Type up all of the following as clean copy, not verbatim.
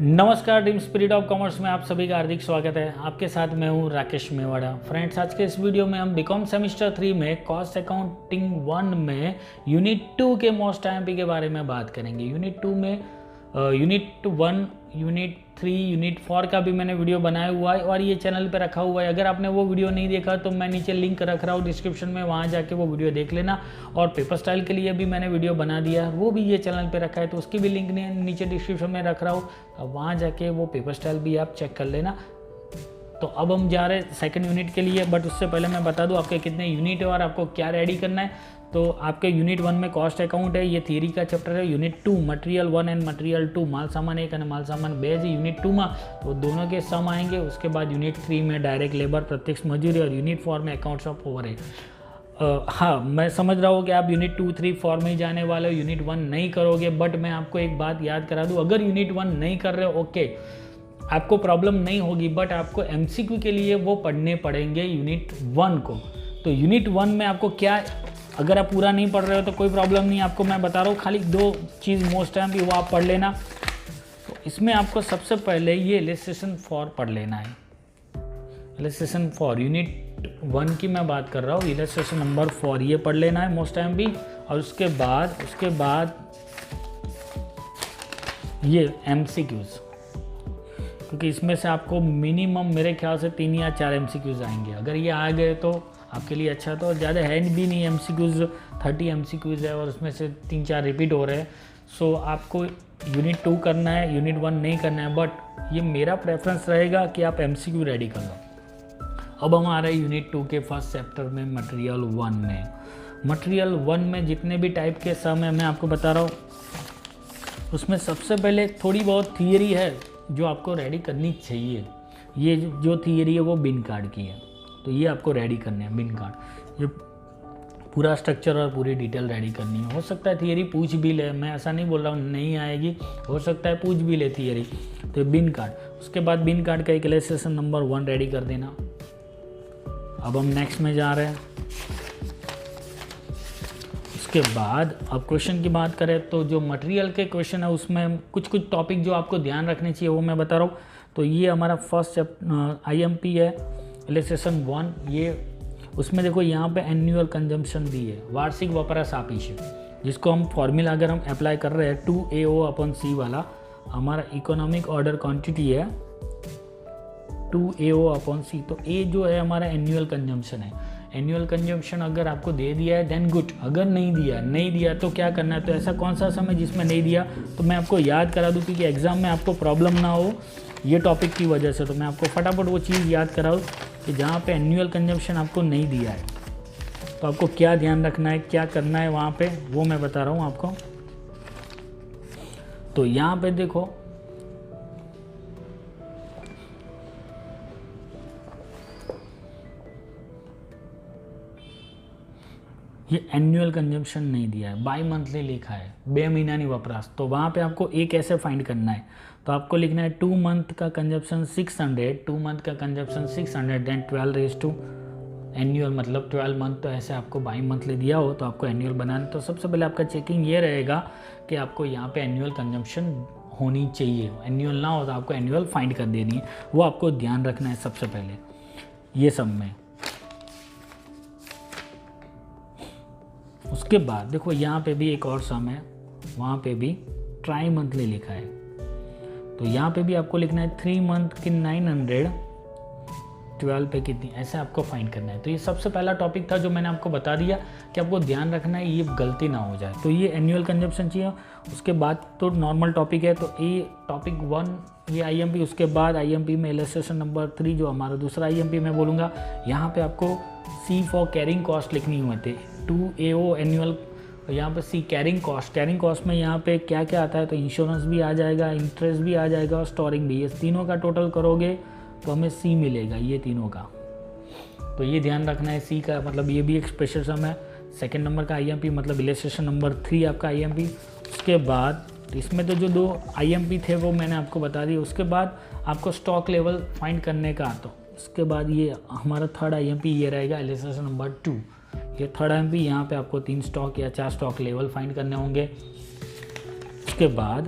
नमस्कार, team spirit of commerce में आप सभी का हार्दिक स्वागत है। आपके साथ मैं हूं राकेश मेवाड़ा। फ्रेंड्स, आज के इस वीडियो में हम बीकॉम सेमेस्टर 3 में कॉस्ट अकाउंटिंग 1 में यूनिट 2 के मोस्ट आईएमपी के बारे में बात करेंगे। यूनिट 2 में यूनिट 1, यूनिट 3, यूनिट 4 का भी मैंने वीडियो बनाया हुआ है और ये चैनल पे रखा हुआ है। अगर आपने वो वीडियो नहीं देखा तो मैं नीचे लिंक रख रहा हूँ डिस्क्रिप्शन में, वहाँ जाके वो वीडियो देख लेना। और पेपर स्टाइल के लिए भी मैंने वीडियो बना दिया है, वो भी ये चैनल पे रखा है, तो उसकी भी लिंक नीचे डिस्क्रिप्शन में रख रहा हूँ। अब वहाँ जाके वो पेपर स्टाइल भी आप चेक कर लेना। तो अब हम जा रहे हैं सेकंड यूनिट के लिए, बट उससे पहले मैं बता दूं आपके कितने यूनिट है और आपको क्या रेडी करना है। तो आपके यूनिट 1 में कॉस्ट अकाउंट है, ये थियरी का चैप्टर है। यूनिट 2 मटेरियल 1 एंड मटेरियल 2, माल सामान 1 और माल सामान 2 है यूनिट 2 में, तो दोनों के सम आएंगे। उसके बाद यूनिट 3 में डायरेक्ट लेबर, प्रत्यक्ष मजदूरी, और यूनिट 4 में अकाउंट्स ऑफ ओवरहेड। हाँ, मैं समझ रहा हूँ कि आप यूनिट 2, 3, 4 में ही जाने वाले हो, यूनिट 1 नहीं करोगे। बट मैं आपको एक बात याद करा दूँ, अगर यूनिट 1 नहीं कर रहे हो, ओके, आपको प्रॉब्लम नहीं होगी, बट आपको एमसीक्यू के लिए वो पढ़ने पड़ेंगे यूनिट 1 को। तो यूनिट 1 में आपको क्या, अगर आप पूरा नहीं पढ़ रहे हो तो कोई प्रॉब्लम नहीं, आपको मैं बता रहा हूँ, खाली 2 चीज़ मोस्ट टाइम भी वो आप पढ़ लेना। तो इसमें आपको सबसे पहले ये इलस्ट्रेशन 4 पढ़ लेना है। इलस्ट्रेशन 4 यूनिट 1 की मैं बात कर रहा हूँ, इलस्ट्रेशन नंबर 4 ये पढ़ लेना है मोस्ट टाइम भी। और उसके बाद ये एमसीक्यूज़, क्योंकि इसमें से आपको मिनिमम मेरे ख्याल से 3 या 4 एमसीक्यूज़ आएंगे। अगर ये आ गए तो आपके लिए अच्छा, तो ज़्यादा है भी नहीं एमसीक्यूज़, 30 एमसीक्यूज़ है और उसमें से 3-4 रिपीट हो रहे हैं। सो आपको यूनिट 2 करना है, यूनिट 1 नहीं करना है, बट ये मेरा प्रेफरेंस रहेगा कि आप एमसीक्यू रेडी कर लो। अब हम आ रहे हैं यूनिट 2 के फर्स्ट चैप्टर में, मटेरियल 1 में। मटेरियल 1 में जितने भी टाइप के सम है मैं आपको बता रहा हूँ। उसमें सबसे पहले थोड़ी बहुत थियरी है जो आपको रेडी करनी चाहिए। ये जो थियरी है वो बिन कार्ड की है, तो ये आपको रेडी करने हैं बिन कार्ड। ये पूरा स्ट्रक्चर और पूरी डिटेल रेडी करनी है। हो सकता है थियरी पूछ भी ले, मैं ऐसा नहीं बोल रहा हूँ नहीं आएगी, हो सकता है पूछ भी ले थियरी, तो बिन कार्ड। उसके बाद बिन कार्ड का एक इलस्ट्रेशन नंबर 1 रेडी कर देना। अब हम नेक्स्ट में जा रहे हैं। उसके बाद अब क्वेश्चन की बात करें तो जो मटेरियल के क्वेश्चन है उसमें कुछ टॉपिक जो आपको ध्यान रखने चाहिए वो मैं बता रहा हूँ। तो ये हमारा फर्स्ट आईएमपी है, इलस्ट्रेशन 1। ये उसमें देखो यहाँ पे एनुअल कंजम्पशन दी है, वार्षिक वपराश सापेक्ष, जिसको हम फॉर्मूला अगर हम अप्लाई कर रहे हैं 2AO/C वाला, हमारा इकोनॉमिक ऑर्डर क्वांटिटी है 2AO/C। तो ए जो है हमारा एनुअल कंजम्पशन है। एनुअल कंजम्पशन अगर आपको दे दिया है देन गुड, अगर नहीं दिया तो क्या करना है। तो ऐसा कौन सा समय जिसमें नहीं दिया, तो मैं आपको याद करा दूँ क्योंकि एग्जाम में आपको प्रॉब्लम ना हो ये टॉपिक की वजह से। तो मैं आपको फटाफट वो चीज़ याद कराऊँ कि जहाँ पे एनुअल कंजम्पशन आपको नहीं दिया है तो आपको क्या ध्यान रखना है, क्या करना है वहाँ पे, वो मैं बता रहा हूँ आपको। तो यहाँ पे देखो, ये एनुअल कंजम्पशन नहीं दिया है, बाई मंथली लिखा है, 2 महीना वपराश। तो वहाँ पे आपको एक ऐसे फाइंड करना है, तो आपको लिखना है 2 मंथ का कंजम्पशन 600, 2 मंथ का consumption 600, then 12 raise to annual, मतलब 12 मंथ। तो ऐसे आपको बाई मंथली दिया हो तो आपको एनुअल बनाना। तो सबसे पहले आपका चेकिंग ये रहेगा कि आपको यहाँ पे एनुअल कंजम्पशन होनी चाहिए, एनुअल ना हो तो आपको एनुअल फाइंड कर देनी है, वो आपको ध्यान रखना है सबसे पहले ये सब में। उसके बाद देखो यहाँ पे भी एक और सम है, वहाँ पे भी ट्राई मंथली लिखा है, तो यहाँ पे भी आपको लिखना है 3 मंथ की 900, 12 पे कितनी, ऐसे आपको फाइंड करना है। तो ये सबसे पहला टॉपिक था जो मैंने आपको बता दिया कि आपको ध्यान रखना है ये गलती ना हो जाए। तो ये एनुअल कंजम्पशन चाहिए। उसके बाद तो नॉर्मल टॉपिक है, तो ये टॉपिक 1 ये आईएमपी। उसके बाद आईएमपी में इलस्ट्रेशन नंबर 3 जो हमारा दूसरा आईएमपी मैं बोलूँगा, यहाँ पे आपको C फॉर कैरिंग कॉस्ट लिखनी हुई थी, 2AO एनुअल, यहाँ पे C carrying cost. Carrying cost में यहाँ पे क्या क्या आता है, तो इंश्योरेंस भी आ जाएगा, इंटरेस्ट भी आ जाएगा और स्टोरिंग भी। ये तीनों का टोटल करोगे तो हमें C मिलेगा, ये तीनों का। तो ये ध्यान रखना है, C का मतलब ये भी एक स्पेशल सम है। सेकंड नंबर का आईएमपी मतलब इलस्ट्रेशन नंबर 3 आपका आईएमपी। उसके बाद इसमें तो जो 2 आईएमपी थे वो मैंने आपको बता दिए। उसके बाद आपको स्टॉक लेवल फाइंड करने का, तो उसके बाद ये हमारा थर्ड आईएमपी ये रहेगा, इलस्ट्रेशन नंबर 2। ये थर्ड आईएमपी, यहाँ पे आपको 3 स्टॉक या 4 स्टॉक लेवल फाइंड करने होंगे। उसके बाद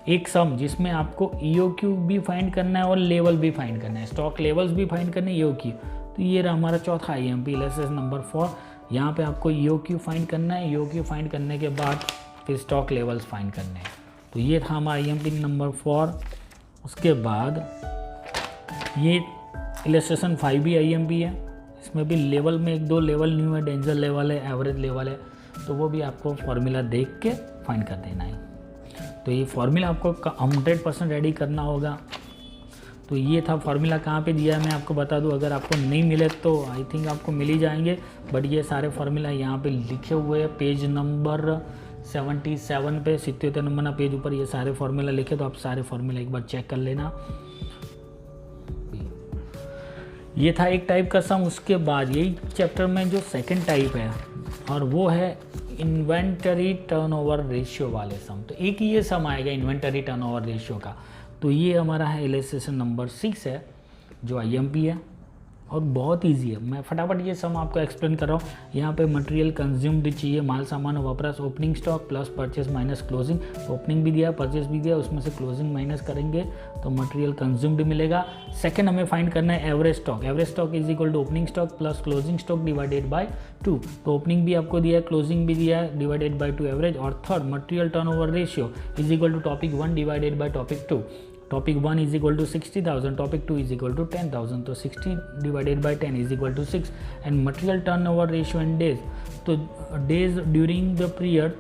एक सम जिसमें आपको EOQ भी फाइंड करना है और लेवल भी फाइंड करना है, स्टॉक लेवल्स भी फाइंड करने है, EOQ। तो ये रहा हमारा चौथा IMP इलस्ट्रेशन नंबर 4। यहाँ पे आपको EOQ फाइंड करना है, EOQ फाइंड करने के बाद फिर स्टॉक लेवल्स फाइंड करने हैं। तो ये था हमारा IMP नंबर 4। उसके बाद ये इलस्ट्रेशन 5 भी IMP है, इसमें भी लेवल में 1-2 लेवल न्यू है, डेंजर लेवल है, एवरेज लेवल है, तो वो भी आपको फार्मूला देख के फाइंड कर देना है। तो ये फार्मूला आपको 100% रेडी करना होगा। तो ये था फार्मूला, कहाँ पे दिया है मैं आपको बता दूं, अगर आपको नहीं मिले तो आई थिंक आपको मिल ही जाएंगे, बट ये सारे फार्मूला यहाँ पे लिखे हुए हैं पेज नंबर 77 पे, 77 नंबर ना पेज ऊपर ये सारे फार्मूला लिखे, तो आप सारे फार्मूला एक बार चेक कर लेना। ये था एक टाइप का सम। उसके बाद यही चैप्टर में जो सेकंड टाइप है और वो है इन्वेंटरी टर्नओवर रेशियो वाले सम। तो एक ही ये सम आएगा इन्वेंटरी टर्नओवर रेशियो का। तो ये हमारा है इलस्ट्रेशन नंबर 6 है जो IMP है और बहुत इजी है। मैं फटाफट ये सम आपको एक्सप्लेन कर रहा हूँ। यहाँ पे मटेरियल कंज्यूम्ड चाहिए, माल सामान वपराश, opening stock plus purchase minus closing. Opening भी दिया, परचेस भी दिया, उसमें से क्लोजिंग माइनस करेंगे तो मटेरियल कंज्यूम्ड मिलेगा। सेकंड हमें फाइंड करना है average stock. Average stock is equal to opening stock plus closing stock divided by 2। तो ओपनिंग भी आपको दिया है, क्लोजिंग भी दिया है, डिवाइडेड बाय 2 एवरेज। और third material turnover ratio is equal to topic 1 divided by topic 2। Topic 1 is equal to 60,000, topic 2 is equal to 10,000। तो 60 divided by 10 is equal to 6। And material turnover ratio in days, तो days during the period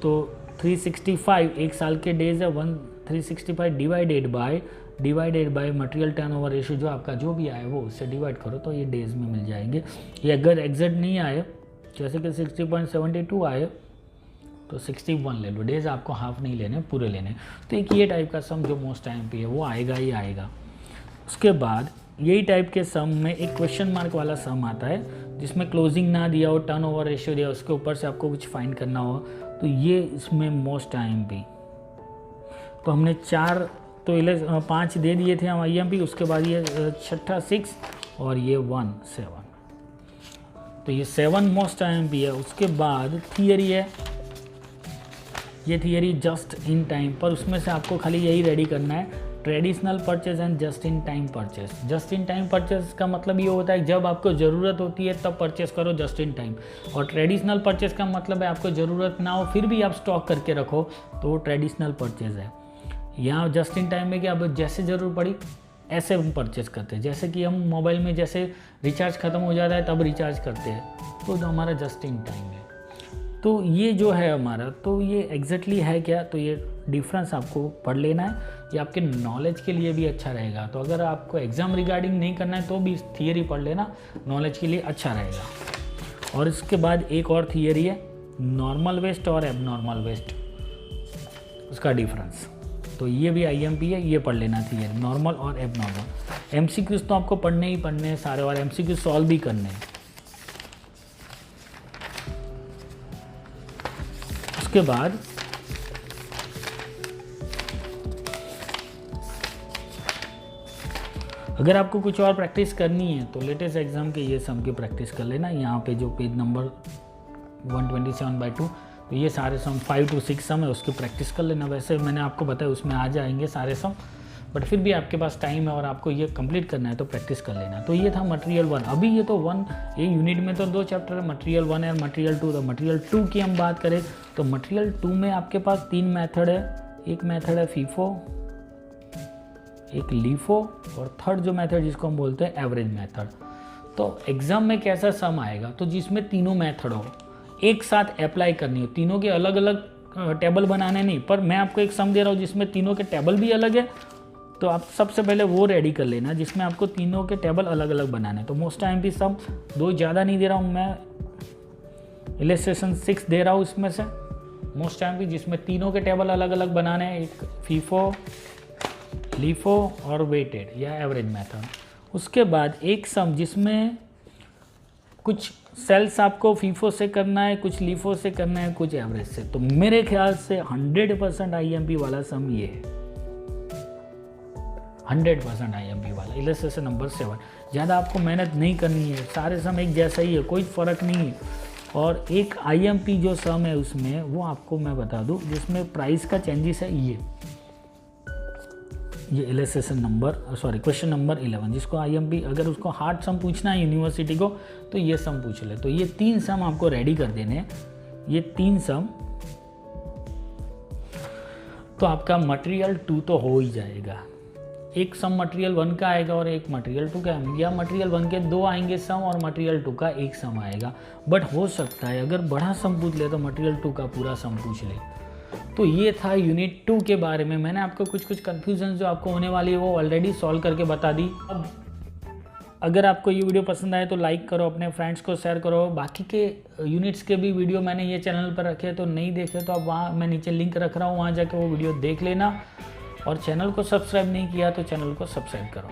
तो 365 एक साल के days है, 365 divided by material turnover ratio जो आपका जो भी आए वो उससे डिवाइड करो तो ये डेज में मिल जाएंगे। ये अगर एग्जैक्ट नहीं आए जैसे कि 60.72 आए तो 61 ले लो, डेज आपको हाफ नहीं लेने पूरे लेने। तो एक ये टाइप का सम जो मोस्ट IMP है वो आएगा ही आएगा। उसके बाद यही टाइप के सम में एक क्वेश्चन मार्क वाला सम आता है जिसमें क्लोजिंग ना दिया हो, टर्नओवर रेशियो दिया, उसके ऊपर से आपको कुछ फाइंड करना हो, तो ये इसमें मोस्ट IMP। तो हमने 5 दे दिए थे हम IMP। उसके बाद ये छठा 6 और ये 1 7, तो ये 7 मोस्ट IMP है। उसके बाद थियरी है, ये थियरी जस्ट इन टाइम, पर उसमें से आपको खाली यही रेडी करना है, traditional purchase and just in time purchase. Just in time purchase का मतलब ये होता है जब आपको ज़रूरत होती है तब परचेस करो, जस्ट इन टाइम। और ट्रेडिशनल परचेज का मतलब है आपको ज़रूरत ना हो फिर भी आप स्टॉक करके रखो, तो वो ट्रेडिशनल परचेज है। यहाँ जस्ट इन टाइम में कि अब जैसे ज़रूरत पड़ी ऐसे हम परचेज करते हैं, जैसे कि हम मोबाइल में जैसे रिचार्ज ख़त्म हो जाता है तब रिचार्ज करते हैं, तो हमारा जस्ट इन टाइम है। तो ये जो है हमारा, तो ये एग्जैक्टली है क्या, तो ये डिफरेंस आपको पढ़ लेना है, ये आपके नॉलेज के लिए भी अच्छा रहेगा। तो अगर आपको एग्ज़ाम रिगार्डिंग नहीं करना है तो भी थियरी पढ़ लेना, नॉलेज के लिए अच्छा रहेगा। और इसके बाद एक और थियरी है नॉर्मल वेस्ट और एबनॉर्मल वेस्ट, उसका डिफरेंस। तो ये भी IMP है, ये पढ़ लेना थियरी, नॉर्मल और एबनॉर्मल। MCQs तो आपको पढ़ने ही पढ़ने हैं सारे, और MCQs सॉल्व भी करने हैं। उसके बाद अगर आपको कुछ और प्रैक्टिस करनी है तो लेटेस्ट एग्जाम के ये सम की प्रैक्टिस कर लेना। यहाँ पे जो पेज नंबर 127/2, तो ये सारे सम 5 to 6 सम है, उसकी प्रैक्टिस कर लेना। वैसे मैंने आपको बताया उसमें आ जाएंगे सारे सम, बट फिर भी आपके पास टाइम है और आपको ये कंप्लीट करना है तो प्रैक्टिस कर लेना। तो ये था मटेरियल 1। अभी ये तो 1, ये यूनिट में तो 2 चैप्टर है, मटेरियल 1 है और मटेरियल 2। तो मटेरियल 2 की हम बात करें तो मटेरियल 2 में आपके पास 3 मेथड है। एक मेथड है फीफो, एक लीफो, और थर्ड जो मेथड जिसको हम बोलते हैं एवरेज मेथड। तो एग्जाम में कैसा सम आएगा, तो जिसमें तीनों मेथड हो एक साथ अप्लाई करनी हो, तीनों के अलग अलग टेबल बनाने नहीं, पर मैं आपको एक सम दे रहा हूँ जिसमें तीनों के टेबल भी अलग है, तो आप सबसे पहले वो रेडी कर लेना जिसमें आपको तीनों के टेबल अलग अलग बनाने। तो मोस्ट IMP सम 2 ज़्यादा नहीं दे रहा हूँ मैं, इलस्ट्रेशन 6 दे रहा हूँ इसमें से मोस्ट IMP, जिसमें तीनों के टेबल अलग अलग बनाने हैं, एक फीफो, लीफो और वेटेड या एवरेज मेथड। उसके बाद एक सम जिसमें कुछ सेल्स आपको फीफो से करना है, कुछ लीफो से करना है, कुछ एवरेज से। तो मेरे ख्याल से 100% IMP वाला सम ये है, 100% IMP वाला, इलस्ट्रेशन नंबर 7। ज़्यादा आपको मेहनत नहीं करनी है, सारे सम एक जैसा ही है, कोई फ़र्क नहीं है। और एक IMP जो सम है उसमें वो आपको मैं बता दूं, जिसमें प्राइस का चेंजेस है ये इलस्ट्रेशन नंबर क्वेश्चन नंबर 11, जिसको IMP अगर उसको हार्ड सम पूछना है यूनिवर्सिटी को तो ये सम पूछ ले। तो ये 3 सम आपको रेडी कर देने हैं, ये 3 सम, तो आपका मटेरियल 2 तो हो ही जाएगा। एक सम मटेरियल 1 का आएगा और एक मटेरियल 2 का, या मटेरियल 1 के 2 आएंगे सम और मटेरियल 2 का एक सम आएगा। बट हो सकता है अगर बड़ा सम पूछ ले तो मटेरियल 2 का पूरा सम पूछ ले। तो ये था यूनिट 2 के बारे में। मैंने आपको कुछ कन्फ्यूजन जो आपको होने वाली है वो ऑलरेडी सॉल्व करके बता दी। अब अगर आपको ये वीडियो पसंद आए तो लाइक करो, अपने फ्रेंड्स को शेयर करो। बाकी के यूनिट्स के भी वीडियो मैंने ये चैनल पर रखे, तो नहीं देखे तो आप वहाँ मैं नीचे लिंक रख रहा हूँ, वहाँ जाके वो वीडियो देख लेना। और चैनल को सब्सक्राइब नहीं किया तो चैनल को सब्सक्राइब करो।